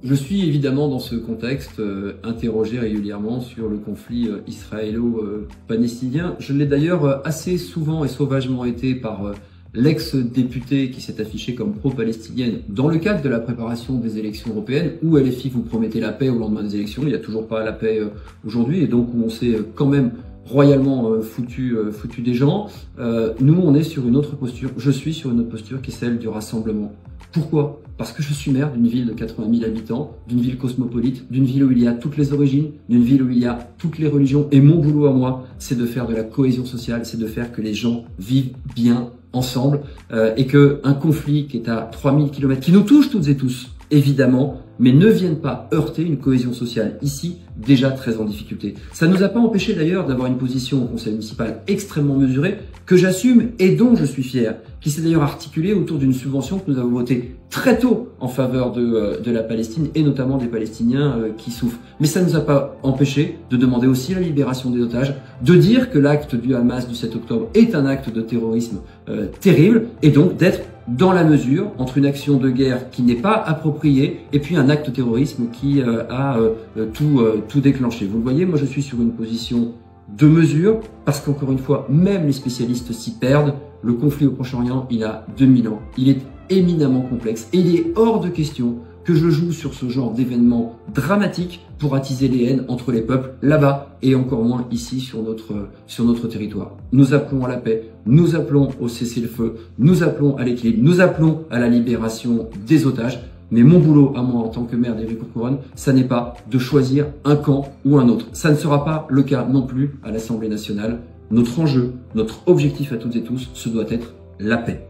Je suis évidemment dans ce contexte interrogé régulièrement sur le conflit israélo-palestinien. Je l'ai d'ailleurs assez souvent et sauvagement été par l'ex-députée qui s'est affichée comme pro-palestinienne dans le cadre de la préparation des élections européennes, où LFI vous promettait la paix au lendemain des élections. Il n'y a toujours pas la paix aujourd'hui, et donc où on s'est quand même royalement foutu des gens. Nous, on est sur une autre posture. Je suis sur une autre posture qui est celle du rassemblement. Pourquoi? Parce que je suis maire d'une ville de 80 000 habitants, d'une ville cosmopolite, d'une ville où il y a toutes les origines, d'une ville où il y a toutes les religions. Et mon boulot à moi, c'est de faire de la cohésion sociale, c'est de faire que les gens vivent bien ensemble et qu'un conflit qui est à 3000 km, qui nous touche toutes et tous, évidemment, mais ne vienne pas heurter une cohésion sociale ici, déjà très en difficulté. Ça ne nous a pas empêché d'ailleurs d'avoir une position au conseil municipal extrêmement mesurée, que j'assume et dont je suis fier, qui s'est d'ailleurs articulée autour d'une subvention que nous avons votée très tôt en faveur de la Palestine et notamment des Palestiniens qui souffrent. Mais ça ne nous a pas empêché de demander aussi la libération des otages, de dire que l'acte du Hamas du 7 octobre est un acte de terrorisme terrible et donc d'être dans la mesure entre une action de guerre qui n'est pas appropriée et puis un acte de terrorisme qui a tout déclenché. Vous le voyez, moi je suis sur une position de mesure parce qu'encore une fois, même les spécialistes s'y perdent. Le conflit au Proche-Orient, il a 2000 ans. Il est éminemment complexe et il est hors de question que je joue sur ce genre d'événements dramatiques pour attiser les haines entre les peuples là-bas et encore moins ici sur notre territoire. Nous appelons à la paix, nous appelons au cessez-le-feu, nous appelons à l'équilibre, nous appelons à la libération des otages. Mais mon boulot à moi en tant que maire d'Évry-Courcouronnes, ça n'est pas de choisir un camp ou un autre. Ça ne sera pas le cas non plus à l'Assemblée nationale. Notre enjeu, notre objectif à toutes et tous, ce doit être la paix.